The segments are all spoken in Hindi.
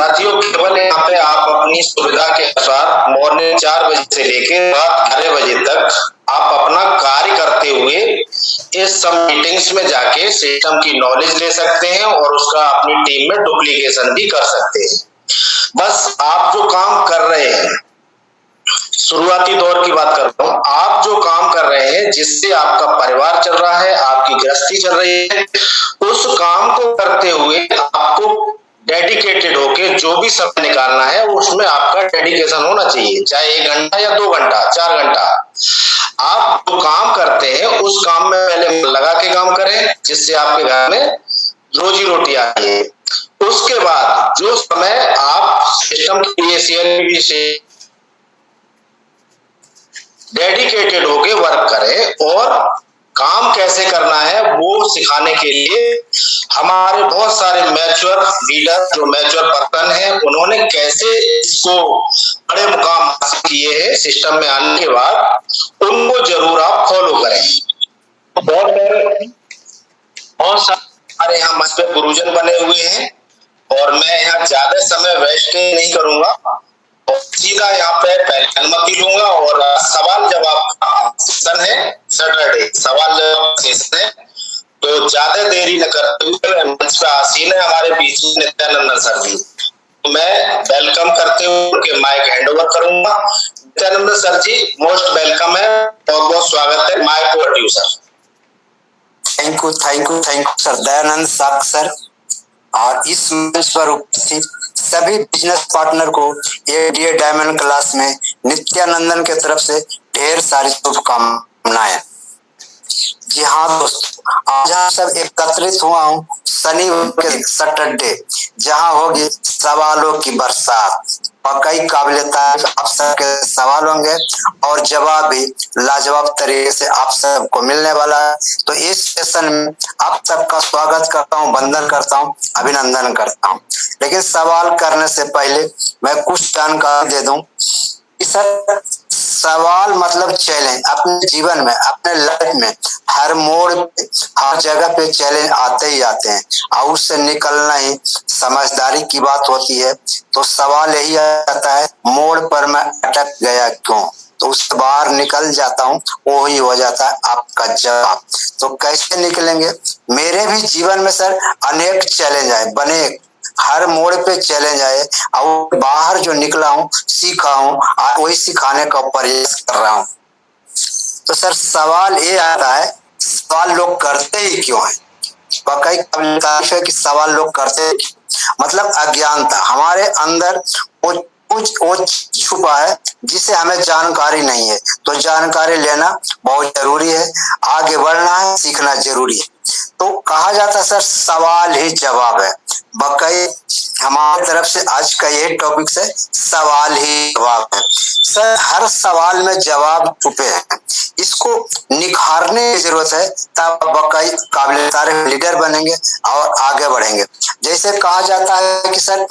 साथियों, केवल यहाँ पे आप अपनी सुविधा के अनुसार मॉर्निंग 4 बजे से लेकर रात 11 बजे तक आप अपना कार्य करते हुए इस सब मीटिंग्स में जाके सिस्टम की नॉलेज ले सकते हैं और उसका अपनी टीम में डुप्लीकेशन भी कर सकते हैं। बस आप जो काम कर रहे हैं, शुरुआती दौर की बात कर रहा हूँ, आप जो काम कर रहे हैं जिससे आपका परिवार चल रहा है, आपकी गृहस्थी चल रही है, उस काम को करते हुए आपको डेडिकेटेड होके जो भी समय निकालना है उसमें आपका डेडिकेशन होना चाहिए, चाहे 1 घंटा या 2 घंटा 4 घंटा। आप जो काम करते हैं उस काम में पहले मन लगा के काम करें जिससे आपके घर में रोजी रोटी आए। उसके बाद जो समय आप सिस्टम के लिए सीएलपी से डेडिकेटेड होके वर्क करें और काम कैसे करना है वो सिखाने के लिए हमारे बहुत सारे मैच्योर लीडर, जो मैच्योर पर्सन है, उन्होंने कैसे इसको बड़े मुकाम हासिल किए हैं सिस्टम में आने के बाद, उनको जरूर आप फॉलो करें। बहुत सारे यहाँ मंच पे गुरुजन बने हुए हैं और मैं यहाँ ज्यादा समय वेस्ट नहीं करूंगा, सीधा यहाँ पे पहले अनुमति लूंगा और सवाल जवाब का सेशन है, सैटरडे सवाल जवाब सेशन है, तो ज्यादा देरी न करते हुए मंच पे आसीन है हमारे बीच में नित्यानंद सर जी, मैं वेलकम करते हुए उनके माइक हैंड ओवर करूंगा। Nityanand sir ji most welcome है, बहुत बहुत स्वागत है, mic over to you sir. Thank you sir Dayanand साहब सर, और इस मंच पर उपस्थित सभी बिजनेस पार्टनर को एडीए डायमंड क्लास में नित्यानंदन के तरफ से ढेर सारी शुभकामनाएं। जी हाँ दोस्तों, आज हम सब एकत्रित हुआ हूँ शनिवार के सैटरडे, जहाँ होगी सवालों की बरसात और कई काबिल तारीफ आप सबके सवाल होंगे और जवाब भी लाजवाब तरीके से आप सबको मिलने वाला है। तो इस सेशन में आप सबका स्वागत करता हूँ, वंदन करता हूँ, अभिनंदन करता हूँ। लेकिन सवाल करने से पहले मैं कुछ जानकारी दे दूं। सर, सवाल मतलब चैलेंज अपने जीवन में, अपने लाइफ में हर मोड़ पे, हर जगह पे चैलेंज आते ही आते हैं और उससे निकलना ही समझदारी की बात होती है। तो सवाल यही आता है, मोड़ पर मैं अटक गया क्यों, तो उससे बाहर निकल जाता हूँ, वो ही हो जाता है आपका जवाब। तो कैसे निकलेंगे? मेरे भी जीवन में सर अनेक चैलेंज आए, बने हर मोड़ पे चैलेंज आए और बाहर जो निकला हूँ, सीखा हूँ, वही सिखाने का प्रयास कर रहा हूँ। तो सर सवाल ये आता है, सवाल लोग करते ही क्यों है? वाकई काबिल तारीफ है कि सवाल लोग करते हैं, मतलब अज्ञानता हमारे अंदर वो छुपा है जिसे हमें जानकारी नहीं है। तो जानकारी लेना बहुत जरूरी है, आगे बढ़ना है, सीखना जरूरी है। तो कहा जाता है सर सवाल ही जवाब है। वाकई हमारी तरफ से आज का ये टॉपिक है, सवाल ही जवाब है। सर हर सवाल में जवाब छुपे हैं, इसको निखारने की जरूरत है, तब वाकई काबिल तारीफ लीडर बनेंगे और आगे बढ़ेंगे। जैसे कहा जाता है कि सर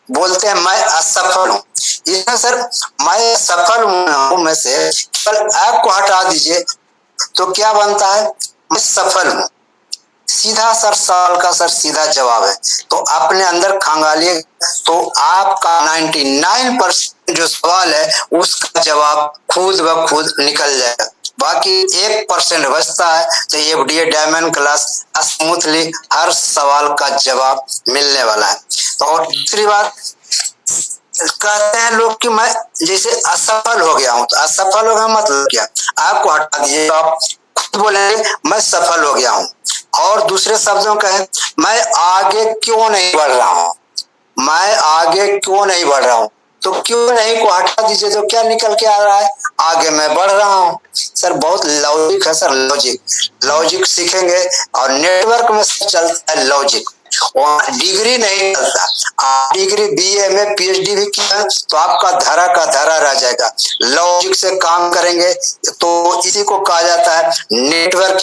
बोलते हैं मैं असफल हूँ, इसमें सर मैं सफल हूँ में से केवल ऐप को हटा दीजिए तो क्या बनता है, मैं सफल हूँ। सीधा सर सवाल का सर सीधा जवाब है। तो अपने अंदर खंगालिए तो आपका 99% जो सवाल है उसका जवाब खुद ब खुद निकल जाएगा। बाकी 1% बचता है, तो ये एडीए डायमंड क्लास स्मूथली हर सवाल का जवाब मिलने वाला है। तो और दूसरी बात कहते हैं लोग कि मैं जैसे असफल हो गया हूँ, तो असफल हो गया मतलब क्या? आपको हटा दीजिए, आप खुद बोलेंगे मैं सफल हो गया हूँ। और दूसरे शब्दों कहें, मैं आगे क्यों नहीं बढ़ रहा हूँ, मैं आगे क्यों नहीं बढ़ रहा हूँ, तो क्यों नहीं को हटा दीजिए तो क्या निकल के आ रहा है, आगे मैं बढ़ रहा हूँ। सर बहुत लॉजिक है सर, लॉजिक सीखेंगे और नेटवर्क में चलता है लॉजिक, और डिग्री नहीं चलता। आप डिग्री बीए में पीएचडी भी किया तो आपका धरा का धरा रह जाएगा। लॉजिक से काम करेंगे तो इसी को कहा जाता है नेटवर्क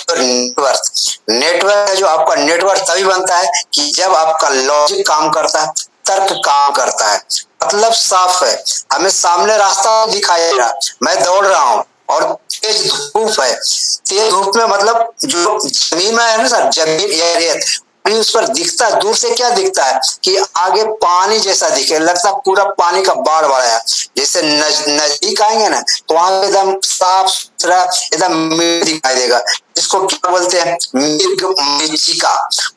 है जो आपका नेटवर्क तभी बनता है कि जब आपका लॉजिक काम करता है, तर्क काम करता है। मतलब साफ है, हमें सामने रास्ता दिखाई दे रहा, मैं दौड़ रहा हूँ और तेज धूप है, तेज धूप में मतलब जो जमीन में है ना सर, जमीन या रेत अभी उस पर दिखता है, दूर से क्या दिखता है कि आगे पानी जैसा दिखे, लगता है पूरा पानी का बाढ़ बढ़ाया। जैसे नजदीक आएंगे ना तो वहां एकदम साफ सुथरा एकदम दिखाई देगा, जिसको क्या बोलते हैं मृचिका।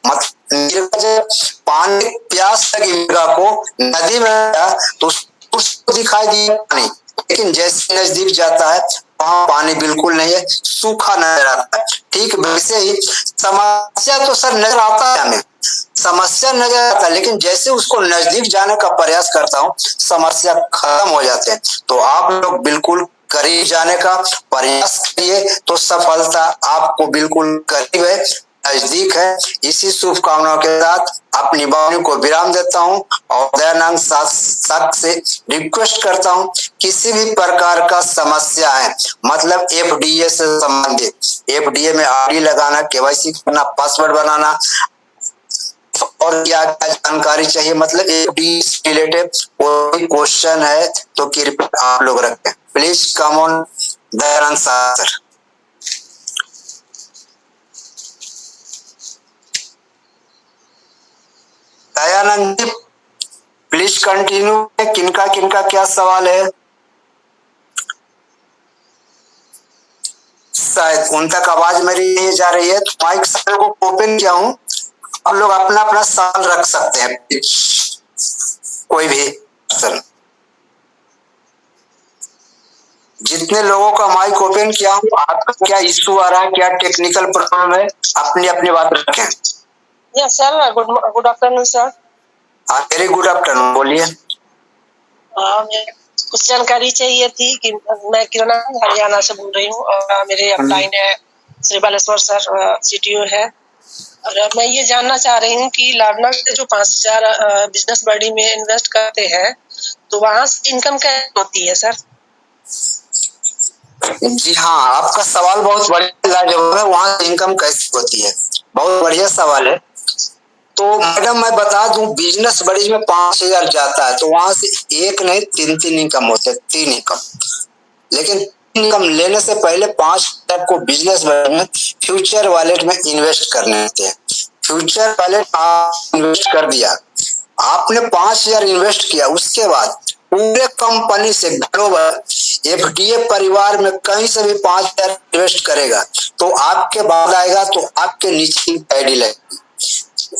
मतलब जब पानी प्यास लगी मृगा को नदी में तो उसको दिखाई दिया पानी, लेकिन जैसे नजदीक जाता है वहां पानी बिल्कुल नहीं है, सूखा नजर आता है। ठीक वैसे ही समस्या तो सर नजर आता है, हमें समस्या नजर आता है, लेकिन जैसे उसको नजदीक जाने का प्रयास करता हूँ समस्या खत्म हो जाते हैं। तो आप लोग बिल्कुल करीब जाने का प्रयास करिए तो सफलता आपको बिल्कुल करीब है, नजदीक है। इसी शुभकामनाओं के साथ अपनी वाणी को विराम देता हूँ और दयानंद सक से रिक्वेस्ट करता हूँ, किसी भी प्रकार का समस्या है मतलब एफडीए से संबंधित, एफडीए में आरडी लगाना, केवाईसी करना, पासवर्ड बनाना और क्या क्या जानकारी चाहिए, मतलब एफडीए से रिलेटेड कोई क्वेश्चन है तो कृपया आप लोग रखें। Please come on Dayanand sir. Dayanand ji please continue. किनका किनका क्या सवाल है? शायद उन तक आवाज मेरी नहीं जा रही है, तो माइक सर को ओपन किया हूँ, आप लोग अपना अपना सवाल रख सकते हैं, कोई भी सर। जितने लोगों का माइक ओपन किया हूँ, आपका क्या इश्यू आ रहा है, क्या टेक्निकल प्रॉब्लम है, अपनी अपनी बात रखें। Yes sir, good afternoon sir. हाँ वेरी गुड आफ्टरनून, बोलिए। कुछ जानकारी चाहिए थी कि मैं किरण हरियाणा से बोल रही हूँ और मेरे अपलाइन है श्री बालेश्वर सर, सीटीओ है। और मैं ये जानना चाह रही हूँ कि लर्नर से जो 5000 बिजनेस बडी में इन्वेस्ट करते हैं तो वहाँ से इनकम कैसे होती है सर? जी हाँ, आपका सवाल बहुत बढ़िया लाजवाब है, वहाँ इनकम कैसे होती है, बहुत बढ़िया सवाल है। तो मैडम मैं बता दूं, बिजनेस बड़ी में 5000 जाता है तो वहां से एक नहीं तीन इनकम होते हैं, 3 इनकम। लेकिन इनकम लेने से पहले 5000 को बिजनेस बड़ी में फ्यूचर वॉलेट में इन्वेस्ट करने होते हैं। फ्यूचर वॉलेट आप इन्वेस्ट कर दिया, आपने 5000 इन्वेस्ट किया, उसके बाद पूरे कंपनी से ग्लोबल एफडीए परिवार में कहीं से भी 5000 इन्वेस्ट करेगा तो आपके बाद आएगा तो आपके नीचे आईडी लगेगी।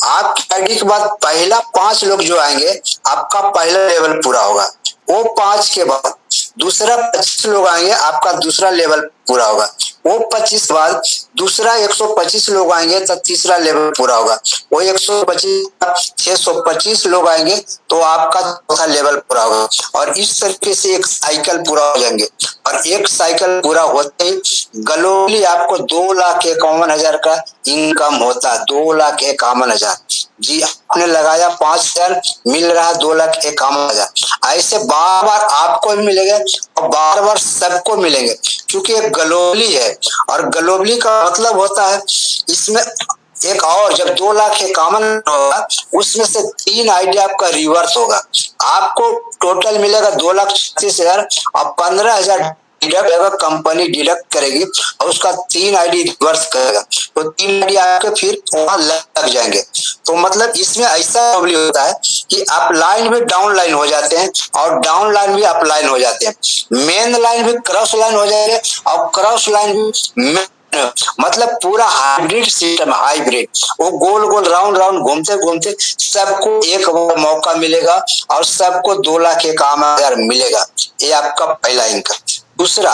आपकी आईडी के बाद पहला 5 लोग जो आएंगे आपका पहला लेवल पूरा होगा, वो 5 के बाद दूसरा 25 लोग आएंगे, आपका दूसरा लेवल पूरा होगा, वो 25 बाद दूसरा 125 लोग आएंगे तो तीसरा लेवल पूरा होगा, वो 125 625 लोग आएंगे तो आपका चौथा लेवल पूरा होगा। और इस तरीके से एक साइकिल पूरा हो जाएंगे और एक साइकिल पूरा होते ही ग्लोबली आपको 2,51,000 का इनकम होता है। 2,51,000, जी आपने लगाया 5000, मिल रहा 2,51,000। ऐसे बार बार आपको भी मिलेगा और बार बार सबको मिलेंगे, क्योंकि ग्लोबली है और ग्लोबली का मतलब होता है इसमें एक और जब 2,51,000 होगा उसमें से 3 आईडी आपका रिवर्स होगा, आपको टोटल मिलेगा 2,36,000 और 15,000 डिडक्ट कंपनी डिडक्ट करेगी और उसका 3 आईडी रिवर्स करेगा, तो 3 आईडी आपके फिर वहां लग जाएंगे। तो मतलब इसमें ऐसा होता है कि अप लाइन भी डाउन लाइन हो जाते हैं और डाउन लाइन भी अप लाइन हो जाते हैं, मेन लाइन भी क्रॉस लाइन हो जाएंगे और क्रॉस लाइन भी मतलब पूरा हाइब्रिड सिस्टम, हाइब्रिड वो गोल गोल राउंड राउंड घूमते घूमते सबको एक मौका मिलेगा और सबको 2,51,000 मिलेगा। ये आपका पहला इनकम। दूसरा,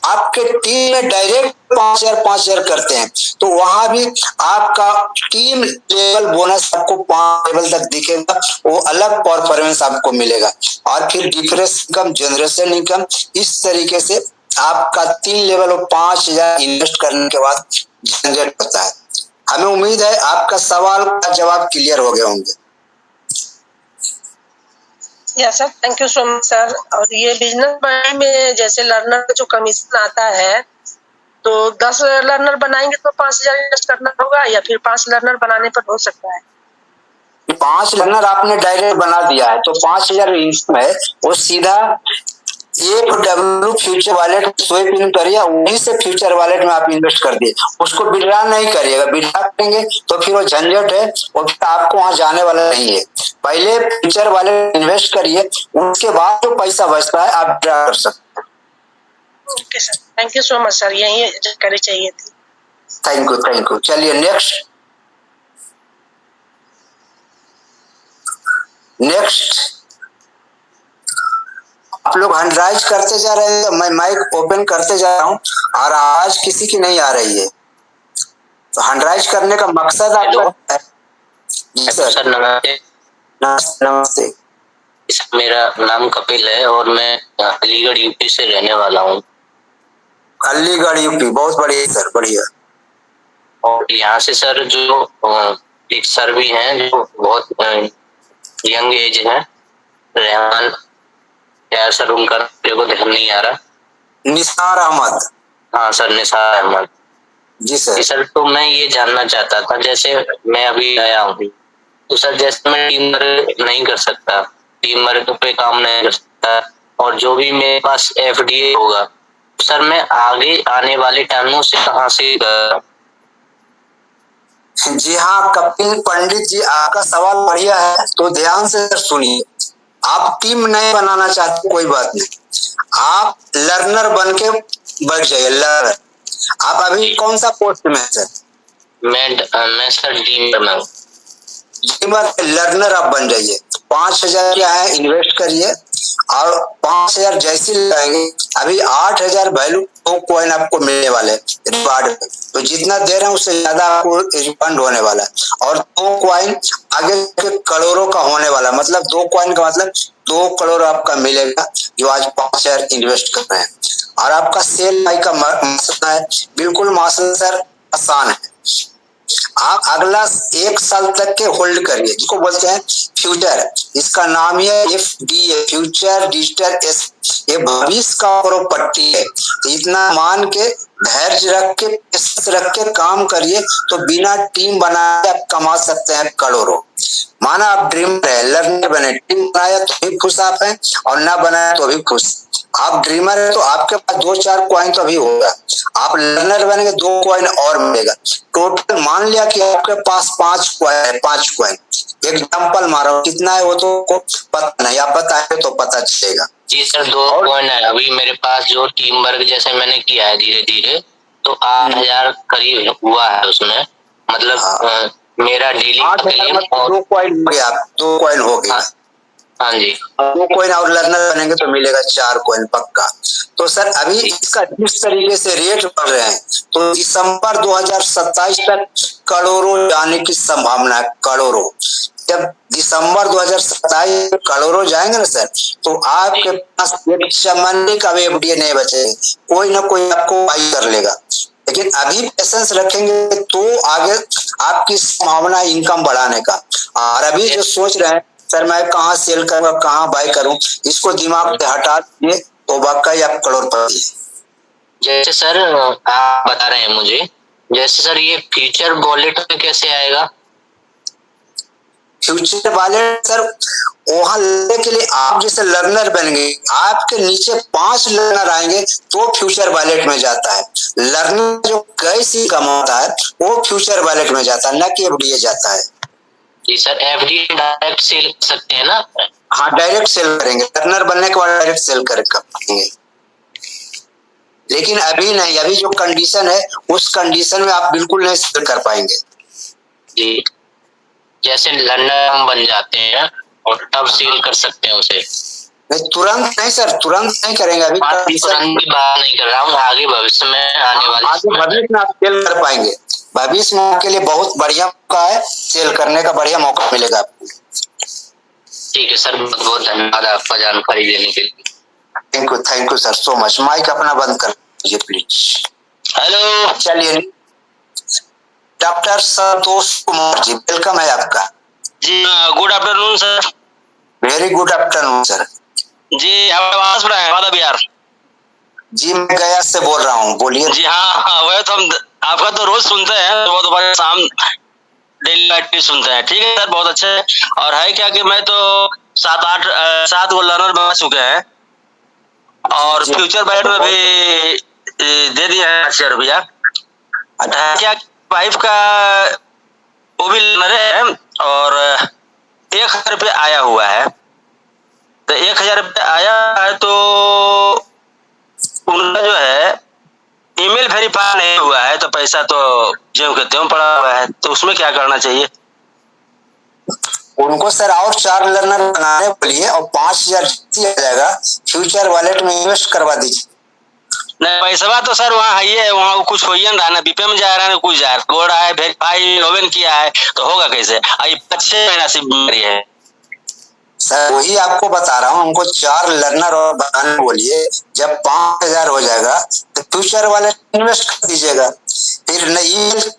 आपके टीम में डायरेक्ट 5,000 करते हैं तो वहां भी आपका टीम लेवल बोनस आपको 5 लेवल तक दिखेगा, वो अलग परफॉर्मेंस आपको मिलेगा। और फिर डिफरेंस इनकम, जनरेशन इनकम, इस तरीके से आपका 3 लेवल और 5,000 इन्वेस्ट करने के बाद जनरेट होता है। हमें उम्मीद है आपका सवाल का जवाब क्लियर हो गए होंगे। Yes sir, thank you so much sir. और ये बिजनेस में जैसे लर्नर का जो कमीशन आता है तो 10 लर्नर बनाएंगे तो 5,000 इन्वेस्ट करना होगा या फिर 5 लर्नर बनाने पर हो सकता है? 5 लर्नर आपने डायरेक्ट बना दिया है तो 5,000 इनकम है वो सीधा FW future wallet swap in करिए, वहीं से फ्यूचर वॉलेट में आप इन्वेस्ट कर दिए, उसको विड्रॉ नहीं करिएगा। विड्रॉ करेंगे तो फिर वो झंझट है और फिर आपको वहां जाने वाला नहीं है। पहले फ्यूचर वॉलेट इन्वेस्ट करिए, उसके बाद जो पैसा बचता है आप विड्रॉ कर सकते हैं। Okay sir, thank you so much sir, यही जानकारी चाहिए थी। Thank you, thank you. चलिए नेक्स्ट आप लोग हैंडराइज करते जा रहे हैं, मैं माइक ओपन करते जा रहा हूँ और आवाज किसी की नहीं आ रही है, तो हैंडराइज करने का मकसद आपका। जी सर, नमस्ते। नमस्ते। मेरा नाम कपिल है और मैं अलीगढ़ यूपी से रहने वाला हूँ। अलीगढ़ यूपी, बहुत बढ़िया सर, बढ़िया। और यहाँ से सर जो एक सर भी हैं जो बहुत यंग एज है, रहमान, क्या सर उनका मेरे को ध्यान नहीं आ रहा। निसार अहमद। हाँ सर, निसार अहमद। जी सर। सर तो मैं ये जानना चाहता था, जैसे मैं अभी आया हूँ तो सर जैसे मैं टीम वर्क नहीं कर सकता, टीम वर्क पे काम नहीं कर सकता, और जो भी मेरे पास FDA होगा तो सर मैं आगे आने वाले टाइमों से कहाँ से जी हाँ कपिल पंडित जी, आपका सवाल बढ़िया है, तो ध्यान से सुनिए। आप टीम नहीं बनाना चाहते, कोई बात नहीं, आप लर्नर बन के बैठ जाइए। लर्नर, आप अभी कौन सा पोस्ट में है सर? मैं सर टीम में हूँ। लर्नर आप बन जाइए। 5,000 क्या है, इन्वेस्ट करिए और 5,000 जैसे लगाएंगे, अभी 8,000 वैल्यू तो कॉइन आपको मिलने वाले रिवार्ड, तो जितना दे रहे हैं उससे ज्यादा आपको रिफंड होने वाला है। और 2 कॉइन आगे के करोड़ों का होने वाला, मतलब 2 कॉइन का मतलब 2 करोड़ आपका मिलेगा, जो आज 5,000 इन्वेस्ट कर रहे हैं। और आपका सेल बाई का मसला है, बिल्कुल मसला सर आसान है। आप अगला 1 साल तक के होल्ड करिए, जिसको बोलते हैं फ्यूचर, इसका नाम है FDA, फ्यूचर डिजिटल एस, ये भविष्य का प्रॉपर्टी है। इतना मान के धैर्य रख के पेशेंस रख के काम करिए, तो बिना टीम बनाए आप कमा सकते हैं करोड़ों। माना आप ड्रीमर है, लर्नर बने, टीम बनाया तो भी खुश आप हैं और ना बनाया तो भी खुश। आप ड्रीमर है तो आपके पास 2-4 कॉइन तो अभी होगा, आप लर्नर बनेंगे 2 कॉइन और मिलेगा, टोटल मान लिया कि आपके पास 5 कॉइन है। 5 कॉइन एग्जाम्पल मारो, कितना है वो तो को पता नहीं, आप बताएंगे तो पता चलेगा। जी सर, 2 कॉइन है अभी मेरे पास, जो टीम वर्क जैसे मैंने किया है धीरे धीरे, तो 8,000 करीब हुआ है उसमें, मतलब मेरा डेली 2 कॉइन हो गया, 2 कॉइन हो गया। हाँ जी, 2 कॉइन और लर्नर बनेंगे तो मिलेगा 4 कॉइन पक्का। तो सर अभी इसका जिस तरीके से रेट बढ़ रहे हैं, तो दिसंबर 2027 तक करोड़ों जाने की संभावना है, करोड़ों। जब दिसंबर 2027 करोड़ों जाएंगे ना सर, तो आपके पास एक चमन का भी FDA नहीं बचेगा, कोई ना कोई आपको बाई कर लेगा। लेकिन अभी पेशेंस रखेंगे तो आगे आपकी संभावना इनकम बढ़ाने का। और अभी जो सोच रहे हैं सर मैं कहाँ सेल करूँ, कहाँ बाय करूँ, इसको दिमाग से हटा दिए तो वाकई आप करोड़पति। जैसे सर आप बता रहे हैं मुझे, जैसे सर ये फ्यूचर वॉलेट में कैसे आएगा? फ्यूचर वॉलेट सर वहां लेने के लिए आप जैसे लर्नर बनेंगे, आपके नीचे 5 लर्नर आएंगे तो फ्यूचर वॉलेट में जाता है। लर्नर जो कैसे कमाता है वो फ्यूचर वॉलेट में जाता है, न कि FDA जाता है। जी सर, FDA डायरेक्ट सेल कर सकते हैं ना? हाँ डायरेक्ट सेल करेंगे, लर्नर बनने के बाद डायरेक्ट सेल करेंगे, लेकिन अभी नहीं, अभी जो कंडीशन है उस कंडीशन में आप बिल्कुल नहीं सेल कर पाएंगे। जी, जैसे लर्नर हम बन जाते हैं और तब सेल कर सकते हैं उसे? नहीं तुरंत नहीं सर, तुरंत नहीं करेंगे अभी। तुरंत की बात नहीं कर रहा हूँ, आगे भविष्य में आने वाले भविष्य में आप सेल कर पाएंगे, भविष्य में आपके लिए बहुत बढ़िया मौका है, सेल करने का बढ़िया मौका मिलेगा आपको। ठीक है सर, बहुत बहुत धन्यवाद आपका जानकारी देने के लिए। Thank you sir so much. Mike अपना बंद कर दीजिए प्लीज। हेलो, चलिए डॉक्टर संतोष कुमार जी, वेलकम है आपका। जी good afternoon sir. Very good afternoon sir. जी आपका आवाज बड़ा है, वादा बिहार। जी मैं गया से बोल रहा हूँ, बोलिए। जी हाँ, वह तो हम आपका तो रोज सुनते हैं, सुबह दोपहर शाम डेली लाइट सुनते हैं। ठीक है सर, बहुत अच्छे है। और है क्या कि मैं तो 7 गो लर्नर बना चुके हैं और फ्यूचर वैलेट में भी दे दिया है 8,000 रुपया। क्या वाइफ का वो भी लर्नर है और 1,000 रुपया आया हुआ है, तो 1,000 रुपया आया है तो उनका जो है ईमेल वेरीफाई नहीं हुआ है, तो पैसा तो ज्यों के त्यों पड़ा हुआ है, तो उसमें क्या करना चाहिए? उनको सर और 4 लर्नर बनाने बोलिए और 5,000 आ जाएगा, फ्यूचर वॉलेट में इन्वेस्ट करवा दीजिए। नहीं, पैसा तो सर वहाँ है, वहाँ कुछ हो ही नहीं रहा ना, बीपे में जा रहा है ना कुछ जा रहा है, है वेरीफाई लॉगिन किया है तो होगा कैसे? 6 महीना से बीमारी है सर, वही आपको बता रहा हूँ, उनको 4 लर्नर और बनाने बोलिए। जब 5,000 हो जाएगा तो फ्यूचर वाले इन्वेस्ट कर दीजिएगा, फिर न ईमेल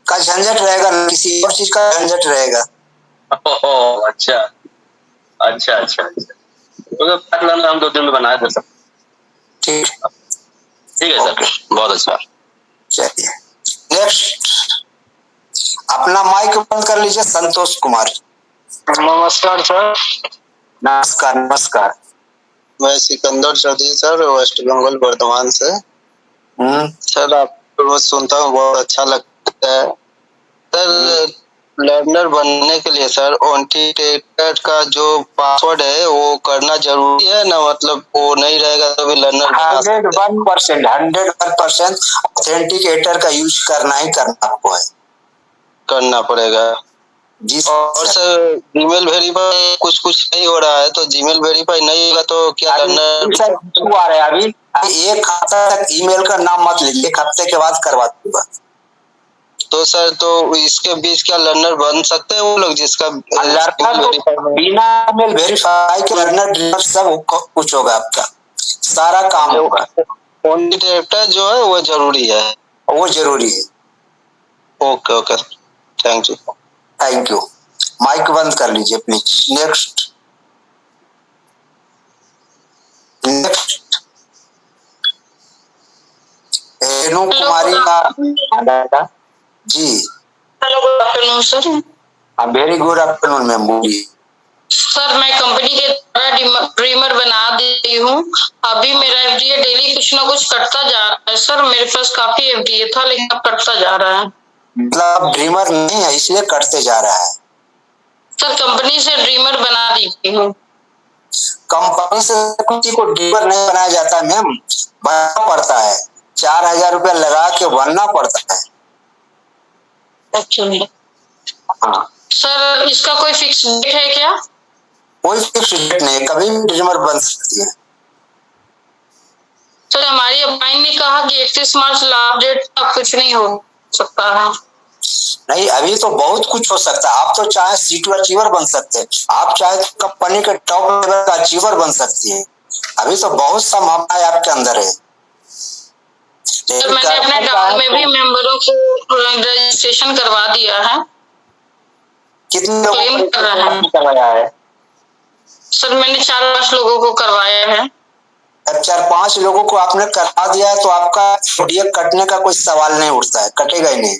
का झंझट रहेगा न किसी और चीज का झंझट रहेगा। अच्छा अच्छा अच्छा अच्छा, तो हम 2 दिन में बना दे सकते। ठीक ठीक है सर, बहुत अच्छा। चलिए नेक्स्ट, अपना माइक बंद कर लीजिए संतोष कुमार। नमस्कार सर। नमस्कार नमस्कार। मैं सिकंदर चौधरी सर, वेस्ट बंगाल वर्धमान से। सर आप रोज सुनता हूँ, बहुत अच्छा लगता है सर। लर्नर बनने के लिए सर ऑथेंटिकेटर का जो पासवर्ड है वो करना जरूरी है ना, मतलब वो नहीं रहेगा तो भी लर्नर 101% ऑथेंटिकेटर का यूज करना ही करना आपको है, करना पड़ेगा जी। और सर जीमेल वेरीफाई कुछ नहीं हो रहा है, तो जीमेल वेरीफाई नहीं होगा तो क्या लर्नर आ रहा है? अभी 1 हफ्ता तक ईमेल का नाम मत लीजिए, 1 हफ्ते के बाद करवा दूंगा। तो सर तो इसके बीच क्या लर्नर बन सकते हैं वो लोग जिसका बिना ईमेल वेरीफाई के लर्नर सब कुछ होगा, आपका सारा काम होगा। ऑथेंटिकेटर जो है वो जरूरी है, वो जरूरी है। Okay okay, thank you. Thank you. Mike बंद कर लीजिए please. Next next, Renu Kumari का जी। Hello, good afternoon sir. Very good afternoon ma'am, बोलिए। सर मैं कंपनी के द्वारा ड्रीमर बना दी हूँ, अभी मेरा एफडीए डेली कुछ ना कुछ कटता जा रहा है सर। मेरे पास काफी एफडीए था लेकिन अब कटता जा रहा है। मतलब ड्रीमर नहीं है इसलिए कटते जा रहा है? सर कंपनी से ड्रीमर बना दी हूँ। कंपनी से किसी को ड्रीमर नहीं बनाया जाता है मैम, बनना पड़ता है, 4,000 रुपया लगा के बनना पड़ता है। अच्छा हाँ सर, इसका कोई फिक्स डेट है क्या? कोई फिक्स डेट नहीं, कभी भी ड्रीमर बन सकती है। सर हमारी अपलाइन ने कहा कि 31 मार्च लास्ट डेट तक कुछ नहीं हो सकता है। नहीं, अभी तो बहुत कुछ हो सकता है। आप तो चाहे C2 अचीवर बन सकते हैं, आप चाहे तो कंपनी के टॉप लेवल का अचीवर बन सकती है। अभी तो बहुत संभावनाएं आपके अंदर है। सर मैंने अपने गांव में भी मेंबरों को रजिस्ट्रेशन करवा दिया है। कितने लोगों को करवाया है? सर मैंने 4-5 लोगों को करवाया है। अब 4-5 लोगों को आपने करवा दिया है तो आपका एफडीए कटने का कोई सवाल नहीं उठता है, कटेगा ही नहीं।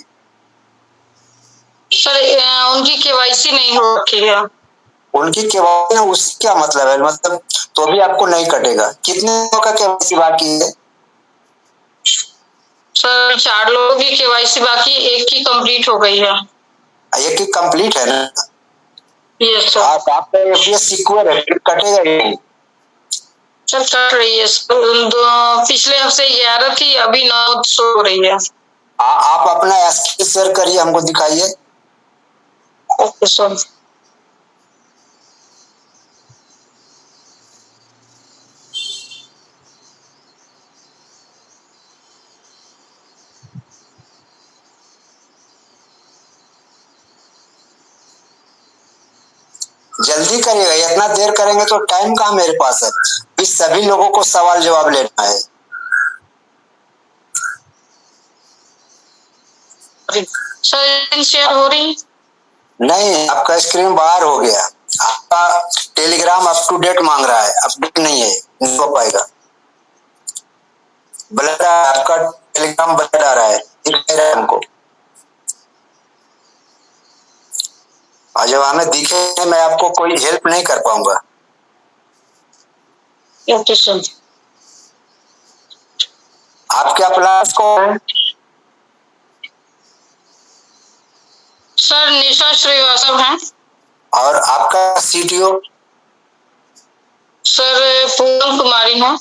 सर उनकी केवाईसी नहीं हो रखी है। उनकी केवाईसी ना, उसका क्या मतलब है? मतलब तो भी आपको नहीं कटेगा। कितने लोगों का केवाईसी बाकी है? सर 4 लोगों की केवाईसी बाकी, एक की कंप्लीट हो गई है। एक की कंप्लीट है ना? Yes sir. आपका एफडीए सिक्योर है, कटेगा ही नहीं। सर कट रही है, पिछले हफ्ते 11 थी, अभी 9 हो रही है। आप अपना स्क्रीन शेयर करिए, हमको दिखाइए। Okay sir. जल्दी करिएगा, इतना देर करेंगे तो टाइम कहाँ मेरे पास है। इस सभी लोगों को सवाल जवाब लेना है। सर शेयर हो रही नहीं, आपका स्क्रीन बाहर हो गया। आपका टेलीग्राम अप टू डेट मांग रहा है, अपडेट नहीं है, नहीं हो पाएगा। ब्लर आपका टेलीग्राम ब्लर आ रहा है, दिख नहीं रहा है हमको। और जब हमें दिखे मैं आपको कोई हेल्प नहीं कर पाऊंगा। Okay sir. आपके अप्लायंस कौन है? सर निशा श्रीवास्तव हैं। और आपका सीटीओ? सर पूनम कुमारी हैं।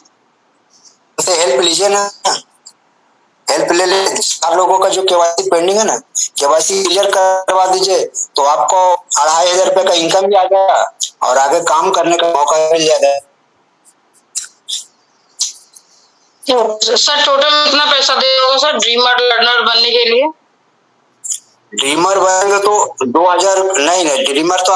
से हेल्प लीजिए ना, हेल्प ले ले। 4 लोगों का जो केवाईसी पेंडिंग है ना, केवाईसी क्लियर करवा दीजिए तो आपको 2500 रुपए का इनकम भी आ जाएगा और आगे काम करने का मौका मिल जाएगा। सर टोटल कितना पैसा दे होगा सर ड्रीमर लर्नर बनने के लिए? ड्रीमर बनेंगे तो 2000 नहीं, ड्रीमर तो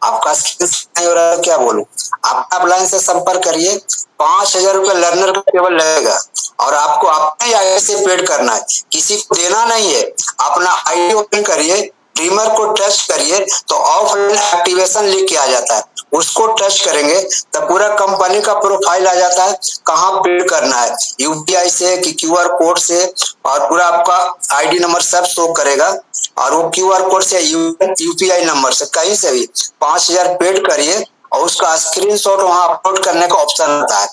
आपका स्किल नहीं हो रहा है, क्या बोलूं। आप अपलाइन से संपर्क करिए, 5000 रुपए लर्नर का केवल लगेगा और आपको अपने आईडी से पेड करना है, किसी को देना नहीं है। अपना आईडी ओपन करिए, ड्रीमर को टच करिए तो ऑफलाइन एक्टिवेशन लिख के आ जाता है, उसको टच करेंगे तो पूरा कंपनी का प्रोफाइल आ जाता है, कहाँ पेड करना है, यूपीआई से कि क्यूआर कोड से, और पूरा आपका आईडी नंबर सब शो करेगा और वो क्यूआर कोड से यूपीआई नंबर से कहीं से भी 5000 पेड करिए और उसका स्क्रीनशॉट वहां अपलोड करने का ऑप्शन आता है,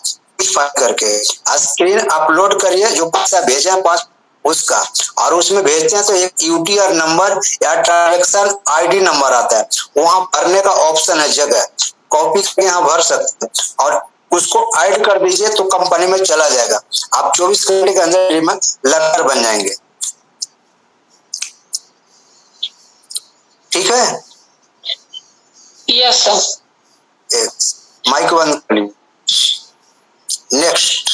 करके स्क्रीन अपलोड करिए, जो पैसा भेजे हैं पास उसका, और उसमें भेजते हैं तो एक यूटीआर नंबर या ट्रांजैक्शन आईडी नंबर आता है, वहां भरने का ऑप्शन है, जगह कॉपी करके यहाँ भर सकते हैं और उसको ऐड कर दीजिए तो कंपनी में चला जाएगा। आप 24 घंटे के अंदर लर्नर बन जाएंगे। ठीक है? Yes sir. माइक बंद करिए। नेक्स्ट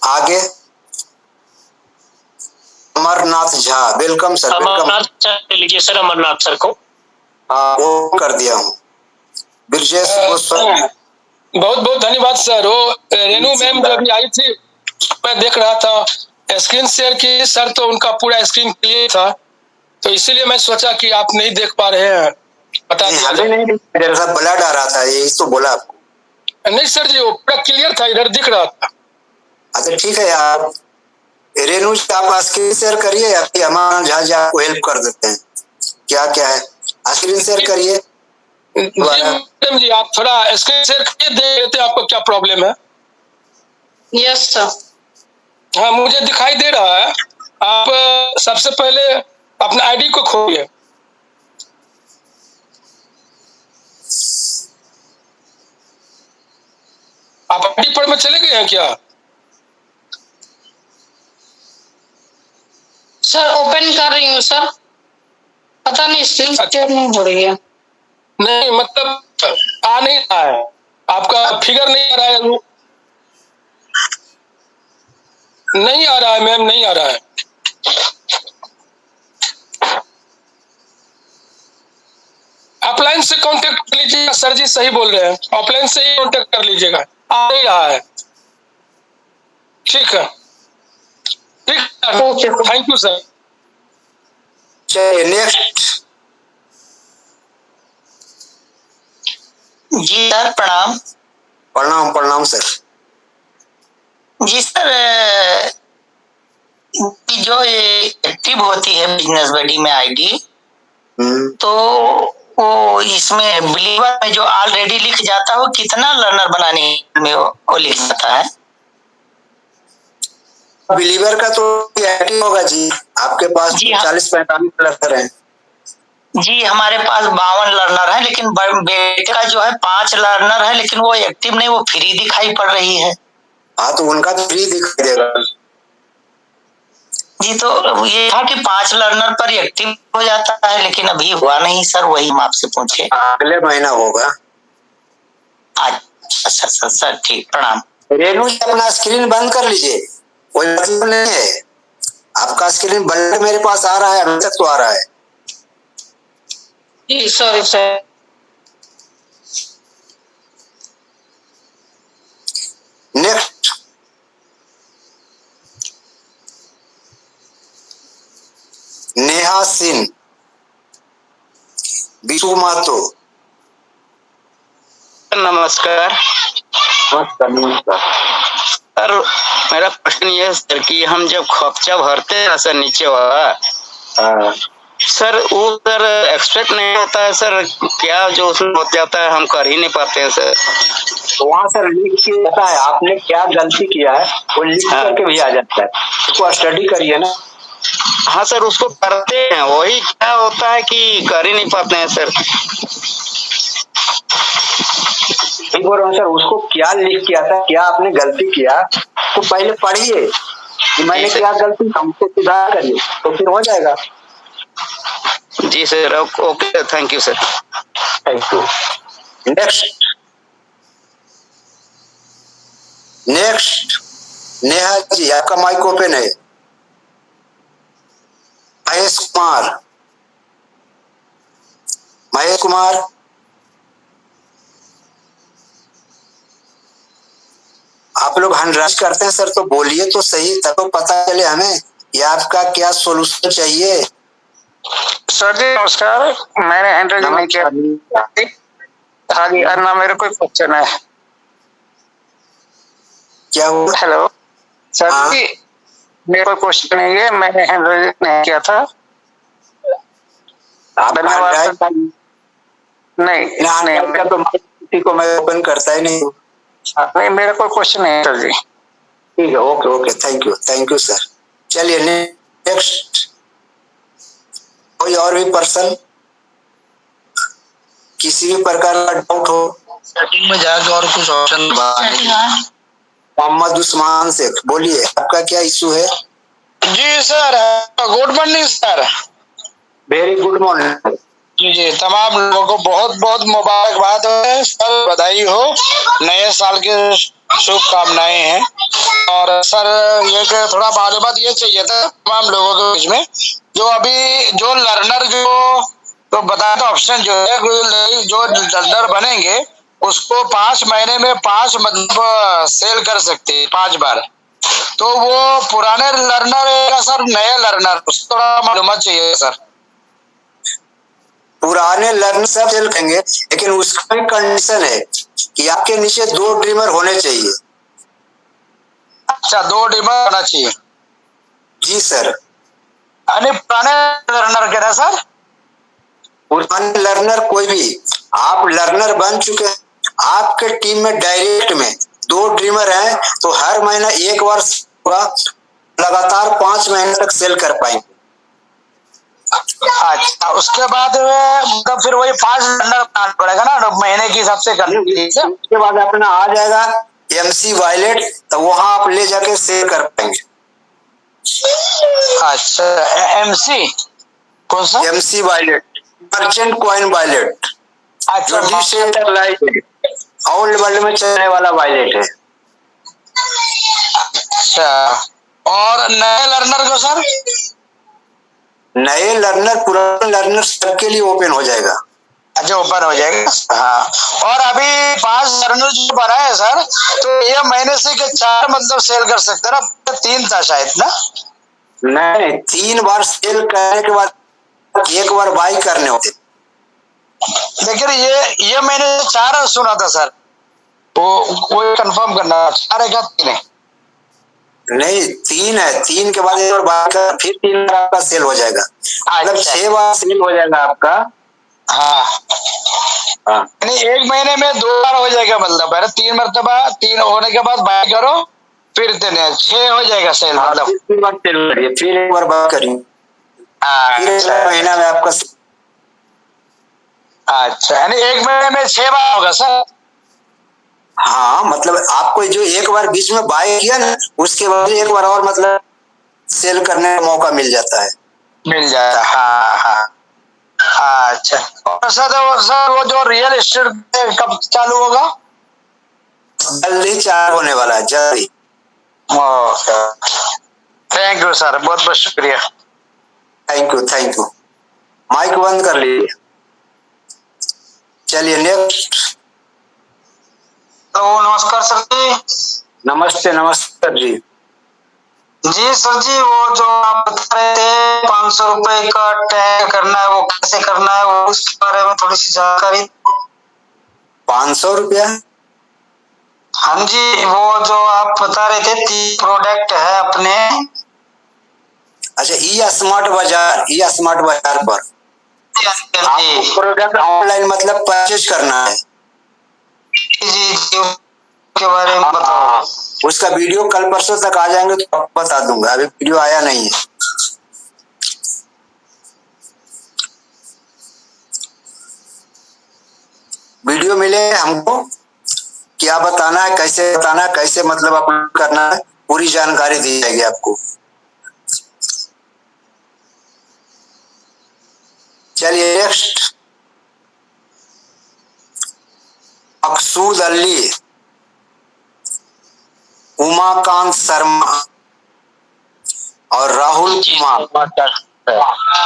आगे Amarnath Jha, welcome sir. Amarnath sir लीजिए सर, अमरनाथ सर को। हाँ वो कर दिया हूँ। ब्रजेश गोस्वामी, बहुत बहुत धन्यवाद सर। वो रेनू मैम जो अभी आई थी मैं देख रहा था स्क्रीन शेयर की सर, तो उनका पूरा स्क्रीन क्लियर था, तो इसीलिए मैं सोचा कि आप नहीं देख पा रहे हैं, बता नहीं ब्लड आ रहा था, यही तो बोला आपको। नहीं सर जी, वो पूरा क्लियर था, इधर दिख रहा था। अच्छा ठीक है यार, रेनू जी आप स्क्रीन शेयर करिए या फिर अमरनाथ झा जी आपको हेल्प कर देते हैं, क्या क्या है स्क्रीन शेयर करिए। जी जी आप थोड़ा स्क्रीन शेयर करिए, देख लेते हैं आपको क्या प्रॉब्लम है। Yes sir. हाँ मुझे दिखाई दे रहा है। आप सबसे पहले अपना आईडी को खोलिए। आप आईडी पर में चले गए हैं क्या? सर ओपन कर रही हूँ सर, पता नहीं स्क्रीन शेयर नहीं हो रही है। नहीं मतलब आ नहीं रहा है, आपका फिगर नहीं आ रहा है। नहीं आ रहा है मैम, नहीं आ रहा है। ऑफलाइन से कांटेक्ट कर लीजिएगा सर जी, सही बोल रहे हैं, ऑफलाइन से ही कांटेक्ट कर लीजिएगा, आ नहीं रहा है। ठीक है, ठीक, थैंक यू सर। चलिए नेक्स्ट। जी सर प्रणाम। प्रणाम प्रणाम सर। जी सर, जो ये एक्टिव होती है बिजनेस बडी में आईडी, तो वो इसमें बिलीवर में जो ऑलरेडी लिख जाता है वो कितना लर्नर बनाने में वो लिख जाता है? बिलीवर का तो एक्टिव होगा जी, आपके पास 40-45 लर्नर हैं। जी हमारे पास 52 लर्नर है, लेकिन बेटे का जो है 5 लर्नर है, लेकिन वो एक्टिव नहीं, वो फ्री दिखाई पड़ रही है। हाँ तो उनका फ्री दिखाई देगा जी। तो ये था कि 5 लर्नर पर एक्टिव हो जाता है, लेकिन अभी हुआ नहीं सर, वही हम आपसे पूछे। अगले महीना होगा। अच्छा सर, ठीक, प्रणाम। रेनू जी अपना स्क्रीन बंद कर लीजिए, कोई मतलब नहीं है। आपका स्क्रीन बंद मेरे पास आ रहा है, अभी तक तो आ रहा है। जी sorry sir. Next Neha Singh, Bishu Mato. नमस्कार। नमस्कार। सर मेरा प्रश्न ये है सर कि हम जब खर्चा भरते हैं सर नीचे वाला, सर वो सर एक्सपेक्ट नहीं होता है सर, क्या जो उसमें हो जाता है हम कर ही नहीं पाते हैं सर। तो वहाँ सर लिख के आता है आपने क्या गलती किया है, वो लिख करके भी आ जाता है, उसको स्टडी करिए ना। हाँ सर उसको करते हैं, वही क्या होता है कि कर ही नहीं पाते हैं सर। ठीक बोल रहा हूँ सर, उसको क्या लिख के आता है, क्या आपने गलती किया, तो पहले पढ़िए कि मैंने क्या गलती, हमको सुधार करिए, तो फिर हो जाएगा। जी sir, okay, thank you sir. Thank you. Next Neha ji, आपका माइक ओपन है। महेश कुमार, आप लोग हैंड करते हैं सर, तो बोलिए तो सही, तब तो पता चले हमें ये आपका क्या सोल्यूशन चाहिए। सर जी नमस्कार, मैंने हैंड रेजिंग नहीं किया। हाँ जी, अन्ना मेरे कोई क्वेश्चन है। क्या हुआ? हेलो सर जी, मेरा कोई क्वेश्चन नहीं है, मैंने हैंड रेजिंग नहीं किया था। धन्यवाद। नहीं तो किसी को मैं ओपन करता ही नहीं। नहीं, मेरा कोई क्वेश्चन नहीं है सर जी। ठीक है, ओके, थैंक यू सर। चलिए नेक्स्ट, कोई और भी पर्सन, किसी भी प्रकार का डाउट हो, सेटिंग में जाके और कुछ ऑप्शन मोहम्मद उस्मान शेख, बोलिए आपका क्या इशू है? जी sir, good morning sir. Very good morning. जी, तमाम लोगों को बहुत बहुत मुबारकबाद है सर, बधाई हो, नए साल के शुभकामनाएं हैं। और सर ये थोड़ा मालूमात ये चाहिए था तमाम लोगों के बीच में, जो अभी जो लर्नर जो बताया था ऑप्शन जो है, जो लर्नर बनेंगे उसको 5 महीने में 5 मतलब सेल कर सकते हैं 5 बार, तो वो पुराने लर्नर है सर नए लर्नर, उसको थोड़ा मालूमात चाहिए सर। पुराने लर्नर सब सेल करेंगे, लेकिन उसका भी कंडीशन है कि आपके नीचे 2 ड्रीमर होने चाहिए। अच्छा, 2 ड्रीमर होना चाहिए। जी सर। पुराने लर्नर के ना सर? पुराने लर्नर कोई भी, आप लर्नर बन चुके हैं, आपके टीम में डायरेक्ट में 2 ड्रीमर हैं, तो हर महीना एक बार होगा, लगातार 5 महीने तक सेल कर पाएंगे। अच्छा, उसके बाद मतलब फिर वही 5 लर्नर बनाना पड़ेगा ना महीने के हिसाब से करने के लिए। उसके बाद अपना आ जाएगा MC वायलेट, तो वहां आप ले जाके सेल कर पाएंगे। अच्छा, MC कौन सा? MC violet, merchant coin violet. अच्छा, ओल्ड वर्ल्ड में चलने वाला वायलेट है। अच्छा, और नए लर्नर को सर? नए लर्नर पुराने लर्नर सबके लिए ओपन हो जाएगा। अच्छा, ओपन हो जाएगा। हाँ, और अभी 5 लर्नर जो बना है सर, तो ये महीने से 4 मतलब सेल कर सकते हैं ना? 3 था शायद ना? नहीं, 3 बार सेल करने के बाद 1 बार बाई करने होते। लेकिन ये मैंने 4 सुना था सर, वो कंफर्म करना, 4 है क्या 3 है? नहीं, 3 है, 3 के बाद 1 बार बाई कर, फिर 3 बार आपका सेल हो जाएगा, मतलब 6 बार सेल हो जाएगा आपका। हाँ, यानी 1 महीने में 2 बार हो जाएगा, मतलब है 3 मरतबा, 3 होने के बाद बाय करो, फिर 6 हो जाएगा सेल, मतलब 3 बार सेल करिए, फिर 1 बार बाय करिए, फिर 1 महीना में आपका। अच्छा, यानी 1 महीने में 6 बार होगा सर? हाँ, मतलब आपको जो 1 बार बीच में बाय किया ना, उसके बाद 1 बार और मतलब सेल करने का मौका मिल जाता है। मिल जाता है, हाँ। अच्छा, और सर वो जो रियल एस्टेट कब चालू होगा? जल्दी चालू होने वाला है, जल्दी। ओके, थैंक यू सर, बहुत बहुत शुक्रिया। Thank you. माइक बंद कर लीजिए। चलिए नेक्स्ट। तो नमस्कार सर जी। नमस्ते सर जी। जी सर जी, वो जो आप बता रहे थे 500 रुपए का टैग करना है, वो कैसे करना है, वो उसके बारे में थोड़ी सी जानकारी। 500 रुपया? हाँ जी, वो जो आप बता रहे थे 3 प्रोडक्ट है अपने। अच्छा, ई स्मार्ट बाजार पर आपको प्रोडक्ट ऑनलाइन मतलब परचेज करना है? जी के बारे में बताओ। उसका वीडियो कल परसों तक आ जाएंगे तो आपको बता दूंगा, अभी वीडियो आया नहीं है। वीडियो मिले हमको, क्या बताना है, कैसे मतलब अपलोड करना है, पूरी जानकारी दी जाएगी आपको। चलिए नेक्स्ट, मकसूद अली, उमाकांत शर्मा और राहुल कुमार।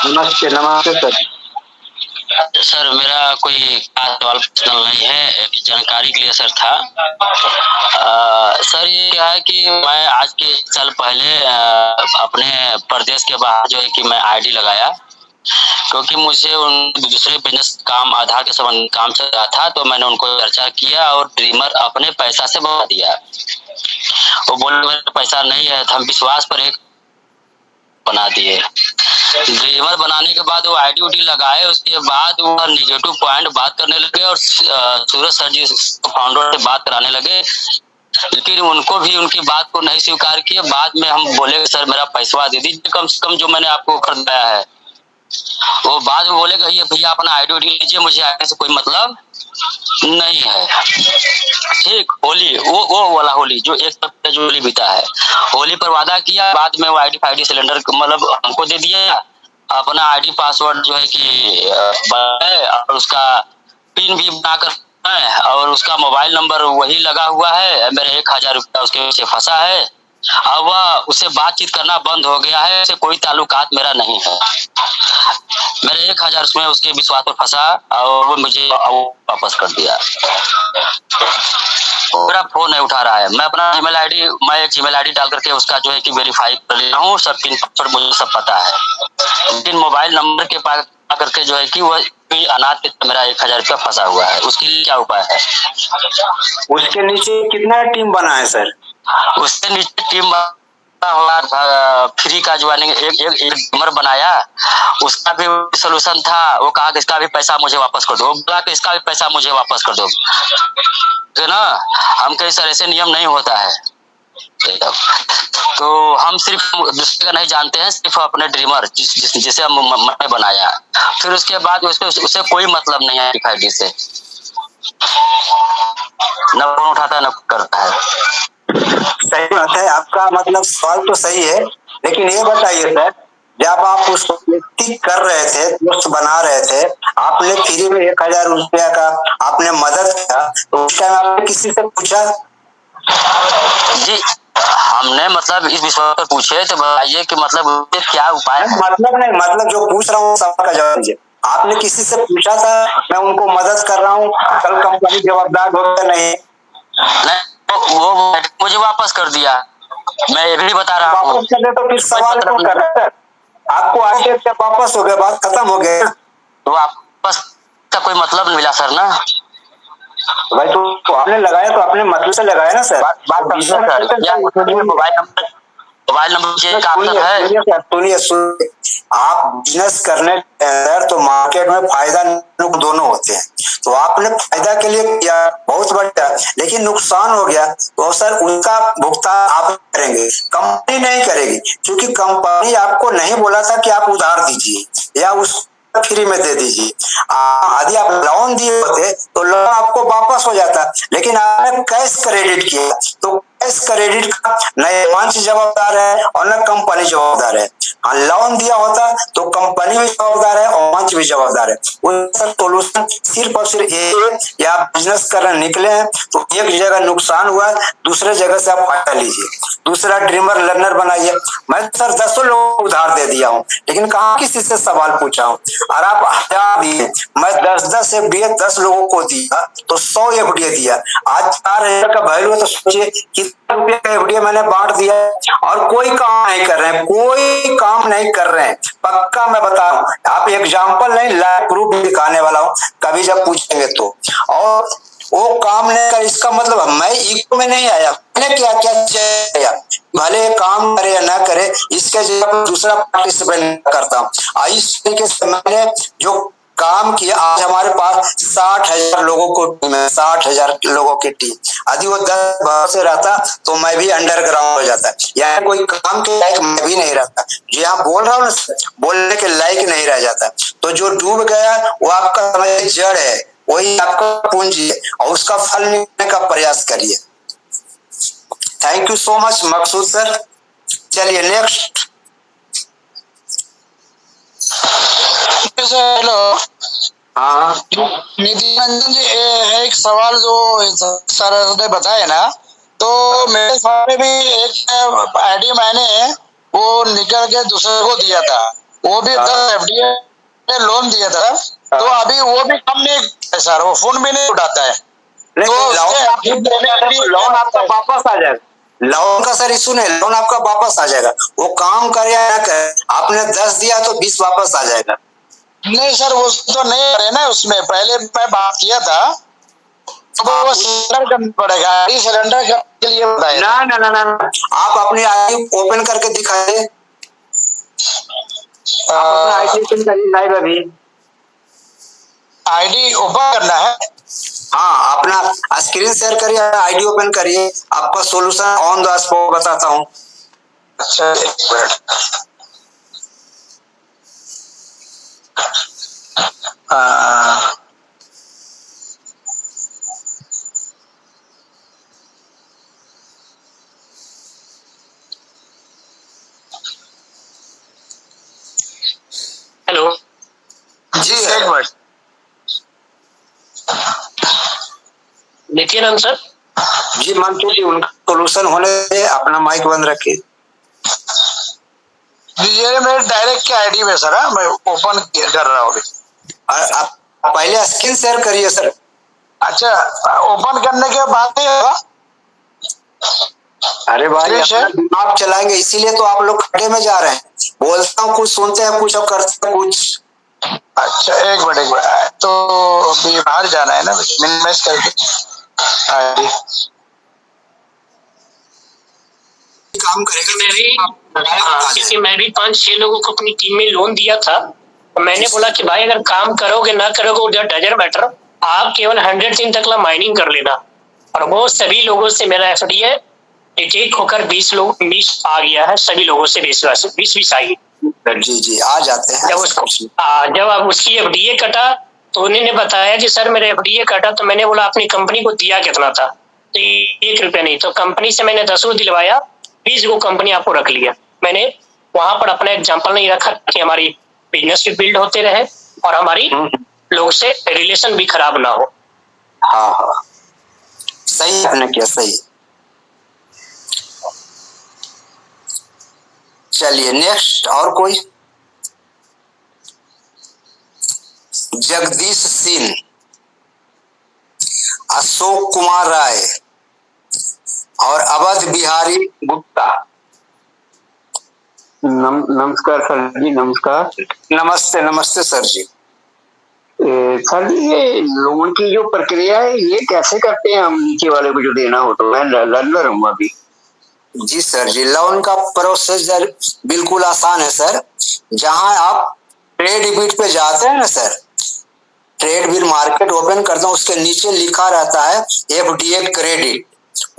नमस्ते सर। सर मेरा कोई खास सवाल पर्सनल नहीं है, एक जानकारी के लिए सर था। सर ये क्या है कि मैं आज के साल पहले अपने प्रदेश के बाहर जो है कि मैं आईडी लगाया, क्योंकि मुझे उन दूसरे बिजनेस काम आधार के संबंध काम चल रहा था, तो मैंने उनको चर्चा किया और ड्रीमर अपने पैसा से बना दिया। वो बोले मेरे पैसा नहीं है, हम विश्वास पर एक बना दिए। ड्रीमर बनाने के बाद वो आईडी उडी लगाए, उसके बाद वो नेगेटिव पॉइंट बात करने लगे और सूरज सर जी फाउंडर से बात कराने लगे, लेकिन उनको भी उनकी बात को नहीं स्वीकार किया। बाद में हम बोले सर मेरा पैसा दे दीजिए कम से कम जो मैंने आपको खरीदाया है। वो बाद में बोले ये भैया अपना आईडी उडी लीजिए, मुझे आईडी से कोई मतलब नहीं है। ठीक, होली वो वाला होली जो एक सप्ताह जो होली बीता है, होली पर वादा किया, बाद में वो आईडी सिलेंडर मतलब हमको दे दिया। अपना आईडी पासवर्ड जो है कि और उसका पिन भी बनाकर और उसका मोबाइल नंबर वही लगा हुआ है। मेरे 1000 रुपया उसके पीछे फंसा है। अब वह उससे बातचीत करना बंद हो गया है, उससे कोई ताल्लुकात मेरा नहीं है। मेरे 1000 उसमें उसके विश्वास पर फंसा और वो मुझे वापस कर दिया। मेरा फोन नहीं उठा रहा है। मैं अपना एक जीमेल आईडी डाल करके उसका जो है कि वेरीफाई कर लिया हूँ, सब पिन पासवर्ड मुझे सब पता है, लेकिन मोबाइल नंबर के पास करके जो है कि वह अनाथ पे मेरा 1000 रुपया फंसा हुआ है। उसके लिए क्या उपाय है? उसके नीचे कितना टीम बना है सर? उसके नीचे टीम फ्री का ज्वाइनिंग एक नंबर बनाया, उसका भी सोल्यूशन था। वो कहा कि इसका भी पैसा मुझे वापस कर दो, बोला कि इसका भी पैसा मुझे वापस कर दो, है ना। हम कहीं सर ऐसे नियम नहीं होता है, तो हम सिर्फ दूसरे का नहीं जानते हैं, सिर्फ अपने ड्रीमर जिसे हमने बनाया। फिर उसके बाद उसे कोई मतलब नहीं है आईडी से, न फोन उठाता न करता है। सही बात है, आपका मतलब सवाल तो सही है, लेकिन ये बताइए सर, जब आप उसको कर रहे थे, दोस्त बना रहे थे, आपने फ्री में 1000 रुपया का आपने मदद किया, तो उस टाइम आपने किसी से पूछा? जी हमने मतलब इस विषय पर पूछे तो बताइए कि मतलब क्या उपाय है? मतलब नहीं, मतलब जो पूछ रहा हूँ सवाल का जवाब दीजिए। आपने किसी से पूछा था मैं उनको मदद कर रहा हूँ, कल कंपनी जवाबदार होगा नहीं? वो मुझे वापस कर दिया। मैं ये भी बता रहा हूँ, वापस कर दे तो फिर सवाल क्यों कर रहे हैं? आपको आगे वापस हो गया, बात खत्म हो गया। तो वापस का कोई मतलब नहीं मिला सर ना भाई, तो आपने लगाया तो अपने मतलब से लगाया ना सर। मोबाइल नंबर सुनिए, आप बिजनेस करने के अंदर तो मार्केट में फायदा दोनों होते हैं, तो आपने फायदा के लिए किया, बहुत बढ़िया, लेकिन नुकसान हो गया तो सर उसका भुगतान आप करेंगे, कंपनी नहीं करेगी, क्योंकि कंपनी आपको नहीं बोला था कि आप उधार दीजिए या उस फ्री में दे दीजिए। यदि आप लोन दिए होते तो लोन आपको वापस हो जाता, लेकिन आपने कैश क्रेडिट किया, तो कैश क्रेडिट का न मंच जवाबदार है और न कंपनी जवाबदार है। लोन दिया होता तो कंपनी भी जवाबदार है और मंच भी जवाबदार है। उसका सोल्यूशन सिर्फ और सिर्फ एक, या आप बिजनेस करने निकले हैं तो एक जगह नुकसान हुआ, दूसरे जगह से आप फायदा लीजिए, दूसरा ड्रीमर लर्नर बनाइए। मैं सर 10 लोगों को उधार दे दिया हूँ, लेकिन कहाँ किसी से सवाल पूछा हूँ, और आप 1000 दिए, मैं 10 FDA 10 लोगों को दिया तो 100 FDA दिया। आज 4000 का वैल्यू है, तो सोचिए कितना रुपया का FDA मैंने बांट दिया, और कोई काम नहीं कर रहे हैं, कोई काम नहीं कर रहे हैं। पक्का मैं बता रहा हूँ, आप एग्जाम्पल नहीं लाइव प्रूफ दिखाने वाला हूँ, कभी जब पूछेंगे तो। और वो काम नहीं कर, इसका मतलब मैं ईगो में नहीं आया, मैंने क्या क्या किया, भले काम करे या ना करे, इसके जगह पर दूसरा पार्टिसिपेंट करता हूँ। इस तरीके से मैंने जो काम किया, आज हमारे पास 60,000 लोगों को टीम है, 60,000 लोगों की टीम। यदि वो 10 से रहता तो मैं भी अंडरग्राउंड हो जाता, यहाँ कोई काम के लायक मैं भी नहीं रहता, जो यहाँ बोल रहा हूँ ना, बोलने के लायक नहीं रह जाता। तो जो डूब गया वो आपका समय जड़ है, वही आपका पूंजी है, और उसका फल निकालने का प्रयास करिए। Thank you so much Maqsood sir. चलिए नेक्स्ट। हेलो। हाँ निधि रंजन जी, एक सवाल जो सर ने बताया ना, तो मेरे सामने भी एक आईडी मैंने वो निकल के दूसरे को दिया था, वो भी 10 एफडीए ने लोन दिया था, तो अभी वो भी काम नहीं है सर, वो फोन भी नहीं उठाता है। तो लोन आपका वापस आ जाएगा, लोन का सर इशू नहीं, लोन आपका वापस आ जाएगा, वो काम करे या ना करे, आपने 10 दिया तो 20 वापस आ जाएगा। नहीं सर, वो तो नहीं है ना, उसमें पहले मैं बात किया था, तो वो सिलेंडर करना पड़ेगा, सिलेंडर के लिए बताया। ना ना ना ना, आप अपनी आईडी ओपन करके दिखाइए, आईडी ओपन करिए लाइव अभी। आईडी ओपन करना है? हाँ, अपना स्क्रीन शेयर करिए, आईडी ओपन करिए, आपका सॉल्यूशन ऑन द स्पॉट बताता हूँ। अच्छा एक मिनट। हेलो जी एक मिनट। नित्यानंद सर जी मंटू जी, उनका सोल्यूशन होने से अपना माइक बंद रखिए। ये मेरे डायरेक्ट के आईडी में सर, मैं ओपन कर रहा हूँ। आप पहले स्क्रीन शेयर करिए सर। अच्छा, ओपन करने के बाद नहीं होगा? अरे भाई अपना दिमाग चलाएंगे, इसीलिए तो आप लोग खड्डे में जा रहे हैं। बोलता हूँ कुछ, सुनते हैं कुछ और करते हैं कुछ। अच्छा एक मिनट, तो अभी बाहर जाना है ना, मिनिमाइज करके काम करेगा। क्योंकि मैं भी 5-6 लोगों को अपनी टीम में लोन दिया था, तो मैंने बोला कि भाई अगर काम करोगे ना करोगे डजंट मैटर, आप केवल 100 दिन तक माइनिंग कर लेना। और वो सभी लोगों से मेरा एफडीए एक होकर 20 आ गया है, सभी लोगों से 20 आई। जी जी आ जाते हैं। जब अब उसकी एफडीए कटा तो उन्होंने बताया कि सर मेरे एफडीए कटा, तो मैंने बोला अपनी कंपनी को दिया कितना था, तो 1 रुपया नहीं, तो कंपनी से मैंने 10 दिलवाया, 20 को कंपनी आपको रख लिया। मैंने वहां पर अपना एग्जाम्पल नहीं रखा कि हमारी बिजनेस भी बिल्ड होते रहे और हमारी लोग से रिलेशन भी खराब ना हो। हाँ हाँ सही आपने किया, सही। चलिए नेक्स्ट। और कोई? जगदीश सिंह, अशोक कुमार राय और अवध बिहारी गुप्ता। नमस्कार सर जी। नमस्कार। नमस्ते नमस्ते सर जी। सर जी ये लोन की जो प्रक्रिया है ये कैसे करते हैं हम नीचे वाले को जो देना हो? तो मैं लर्नर हूँ अभी। जी सर जी, लोन का प्रोसीजर बिल्कुल आसान है सर। जहां आप ट्रेड बिट पे जाते हैं ना sir, trade bit market open करते हैं, उसके नीचे लिखा रहता है एफडीए क्रेडिट,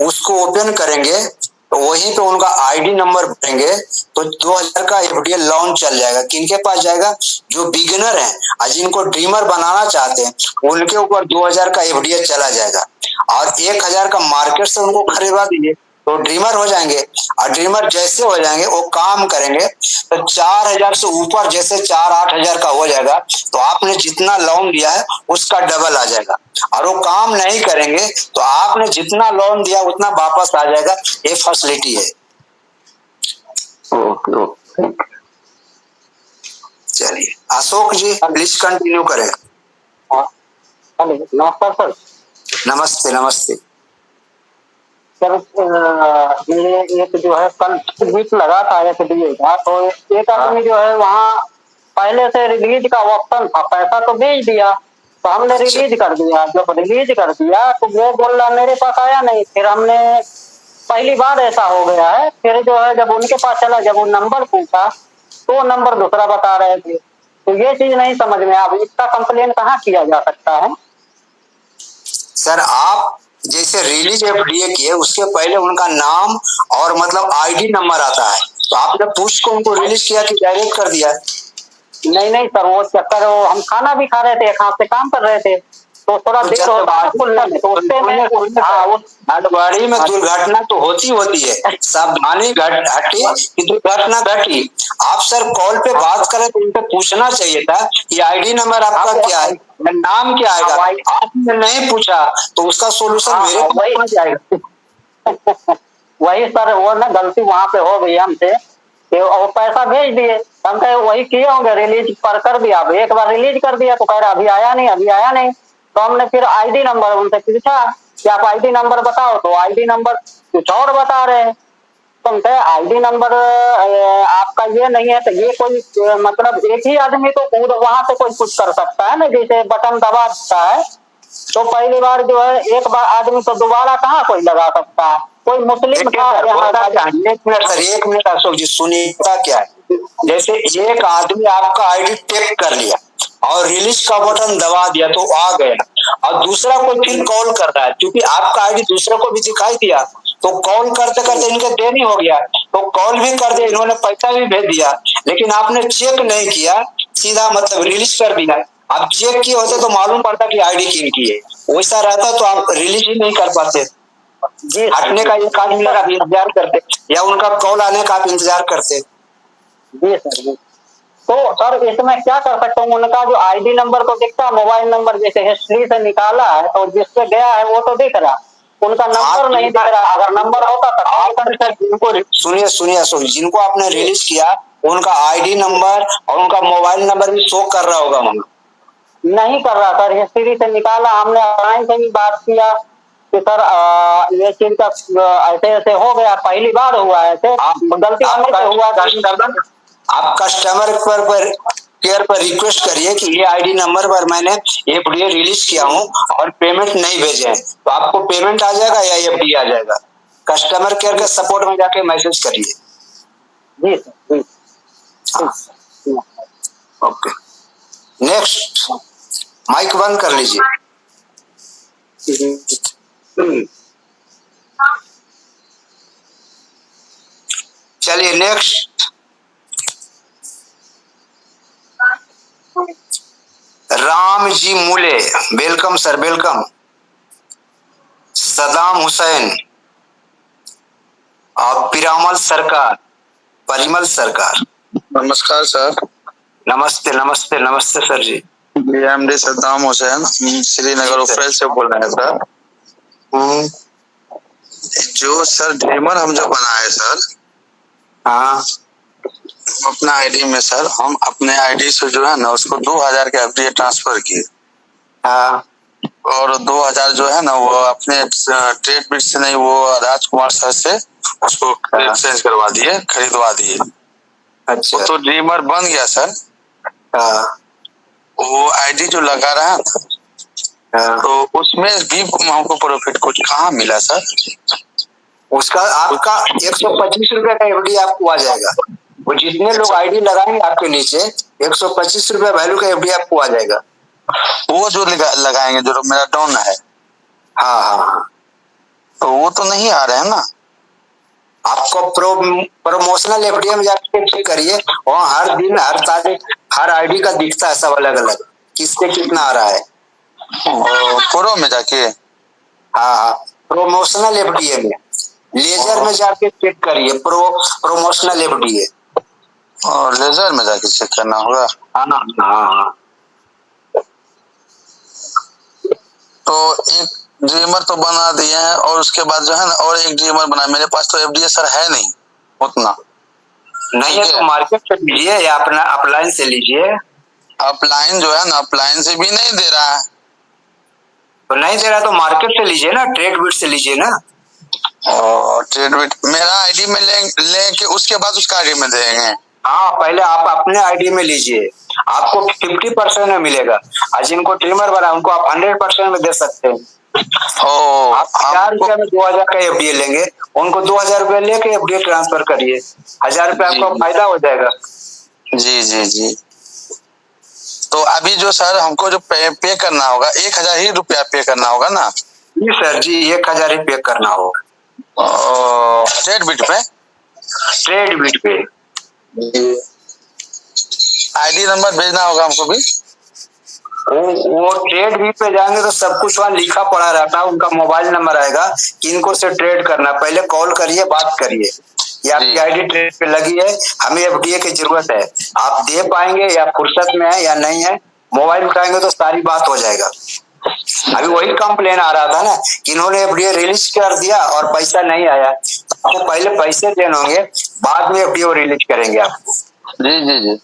उसको ओपन करेंगे तो वहीं पे उनका आईडी नंबर भरेंगे तो 2000 का एफडीए लोन चल जाएगा। किनके पास जाएगा? जो बिगिनर हैं और जिनको ड्रीमर बनाना चाहते हैं उनके ऊपर 2000 का एफडीए चला जाएगा, और 1000 का मार्केट से उनको खरीदवा दीजिए तो ड्रीमर हो जाएंगे। और ड्रीमर जैसे हो जाएंगे वो काम करेंगे तो 4000 से ऊपर जैसे 4-8 का हो जाएगा तो आपने जितना लोन दिया है उसका डबल आ जाएगा। और वो काम नहीं करेंगे तो आपने जितना लोन दिया उतना वापस आ जाएगा। ये फैसिलिटी है। ओके। चलिए अशोक जी प्लीज कंटिन्यू करें। नमस्कार सर। नमस्ते नमस्ते सर। मेरे एक जो है कल बीच लगा था एफडीए का, तो एक आदमी जो है वहाँ पहले से रिलीज का ऑप्शन था, पैसा तो भेज दिया, तो हमने रिलीज कर दिया। जब रिलीज कर दिया तो वो बोल रहा मेरे पास आया नहीं। फिर हमने पहली बार ऐसा हो गया है। फिर जो है जब उनके पास चला, जब वो नंबर पूछा तो वो नंबर दूसरा बता रहे थे। तो ये चीज नहीं समझ में, अब इसका कंप्लेन कहाँ किया जा सकता है? सर आप जैसे रिलीज एफडीए किए उसके पहले उनका नाम और मतलब आईडी नंबर आता है, तो आपने पूछ को उनको रिलीज किया कि डायरेक्ट कर दिया? नहीं सर, वो चक्कर, वो हम खाना भी खा रहे थे, हाथ से काम कर रहे थे, तो थोड़ा देर हो गया खुलने में। तो उससे में गाड़ी में दुर्घटना तो होती है, सावधानी घटी कि दुर्घटना घटी। आप सर कॉल पे बात करें तो उनसे पूछना चाहिए था कि आईडी नंबर आपका क्या है, नाम क्या आएगा। आपने नहीं पूछा तो उसका सोल्यूशन मेरे पास जाएगा। वही सर, वो ना गलती वहाँ पे हो गई हमसे, वो पैसा भेज दिए, हम कहे वही किए होंगे, रिलीज कर दिया। अब एक बार रिलीज कर दिया तो कह रहा अभी आया नहीं। तो हमने फिर आईडी नंबर उनसे पूछा कि आप आईडी नंबर बताओ, तो आईडी नंबर कुछ और बता रहे हैं। तो हम कहे आईडी नंबर आपका ये नहीं है, तो ये कोई मतलब एक ही आदमी तो वहां से कोई कुछ कर सकता है ना, जैसे बटन दबा देता है तो पहली बार जो है एक बार आदमी तो दोबारा कहाँ कोई लगा सकता है। कोई मुस्लिम था एक मिनट अशोक जी सुनिए क्या है। जैसे एक आदमी आपका आईडी टेप कर लिया और रिलीज का बटन दबा दिया तो आ गया, और दूसरा कोई फिर कॉल कर रहा है, क्योंकि आपका आईडी दूसरे को भी दिखाई दिया तो कॉल करते करते इनका देरी हो गया, तो कॉल भी कर दिया, इन्होंने पैसा भी भेज दिया, लेकिन आपने चेक नहीं किया, सीधा मतलब रिलीज कर दिया। आप चेक किए होते तो मालूम पड़ता कि आईडी किन की है, वैसा रहता तो आप रिलीज ही नहीं कर पाते। जी हटने का एक आदमी लगा इंतजार करते या उनका कॉल आने का आप इंतजार करते। जी सर जी। तो सर इसमें क्या कर सकता हूँ? उनका जो आईडी नंबर तो दिखता है, मोबाइल नंबर जैसे हिस्ट्री से निकाला है तो जिससे गया है वो तो दिख रहा, उनका नंबर नहीं दिख रहा। अगर नंबर होता तो जिनको सुनिए जिनको आपने रिलीज किया उनका आईडी नंबर और उनका मोबाइल नंबर भी शो कर रहा होगा। नहीं कर रहा सर, हिस्ट्री से निकाला। हमने ऑनलाइन से भी बात किया कि सर ये चीज का ऐसे हो गया, पहली बार हुआ है, गलती हमसे हुआ। आप कस्टमर केयर पर रिक्वेस्ट करिए कि ये आईडी नंबर पर मैंने एफडीए रिलीज किया हूँ और पेमेंट नहीं भेजे, तो आपको पेमेंट आ जाएगा या एफडीए आ जाएगा। कस्टमर केयर के सपोर्ट में जाके मैसेज करिए। जी सर। ओके, नेक्स्ट माइक बंद कर लीजिए। चलिए नेक्स्ट, राम जी मूले, welcome sir, welcome. Saddam Hussain और परिमल सरकार। नमस्कार सर। नमस्ते नमस्ते नमस्ते सर जी। एमडी सद्दाम हुसैन श्रीनगर उफरेल से बोल रहे हैं सर। जो सर ड्रीमर हम जो बनाए सर, हाँ, अपना आईडी में सर हम अपने आईडी से जो है ना उसको 2000 के एफडीए ट्रांसफर किए। हाँ, और 2000 जो है ना वो अपने ट्रेड बिट से नहीं, वो राजकुमार सर से उसको एक्सचेंज करवा दिए, खरीदवा दिए। अच्छा, तो ड्रीमर बन गया सर। हाँ, वो आईडी जो लगा रहा था तो उसमें भी हमको प्रॉफिट कुछ कहाँ मिला सर? उसका आपका 125 रुपए का एफडी आपको आ जाएगा। वो जितने लोग आईडी लगाएंगे आपके नीचे 125 रुपए वैल्यू का एफडी आपको आ जाएगा। वो जो लगाएंगे जो मेरा डाउन है। हाँ हाँ हाँ, तो वो तो नहीं आ रहे हैं ना। आपको प्रमोशनल एफडी में जाके चेक करिए, वहाँ हर दिन हर तारीख हर आईडी का दिखता है सब अलग अलग, किससे कितना आ रहा है। प्रो में जाके, हाँ हाँ, प्रमोशनल एफडीए में लेजर में जाके चेक करिए, प्रमोशनल एफडीए। और लेजर में जाके चेक करना होगा। हाँ हाँ। तो एक ड्रीमर तो बना दिए हैं और उसके बाद जो है ना और एक ड्रीमर बना। मेरे पास तो एफडीए सर है नहीं उतना। नहीं है तो मार्केट से लीजिए या अपना अपलाइन से लीजिए। अपलाइन जो है ना, अपलाइन से भी नहीं दे रहा है। तो नहीं दे रहा तो मार्केट से लीजिए ना, ट्रेड बिट से लीजिए ना। और ट्रेड बिट मेरा आईडी में लेके उसके बाद उसका आईडी में देंगे। हाँ, पहले आप अपने आईडी में लीजिए आपको 50% में मिलेगा। और जिनको ट्रिमर बना उनको आप 100% में दे सकते हैं। आप 1000 रुपया में 2000 का एफडीए लेंगे, उनको 2000 रुपया लेके एफडीए ट्रांसफर करिए, 1000 रुपया आपको फायदा हो जाएगा। जी जी जी। तो अभी जो सर हमको जो पे करना होगा 1000 ही रुपया पे करना होगा ना? जी सर जी, 1000 ही पे करना होगा। ट्रेड बिट पे? ट्रेड बिट पे। आईडी नंबर भेजना होगा हमको भी? वो ट्रेड बिट पे जाएंगे तो सब कुछ वहाँ लिखा पड़ा रहता है, उनका मोबाइल नंबर आएगा, किनको से ट्रेड करना, पहले कॉल करिए, बात करिए कि आपकी आईडी ट्रेड पे लगी है, हमें एफडीए की जरूरत है, आप दे पाएंगे या फुर्सत में है या नहीं है, मोबाइल उठाएंगे तो सारी बात हो जाएगा। अभी वही कंप्लेन आ रहा था ना कि इन्होंने एफडीए रिलीज कर दिया और पैसा नहीं आया, आपको पहले पैसे देने होंगे, बाद में एफडीए रिलीज करेंगे आपको। जी जी जी।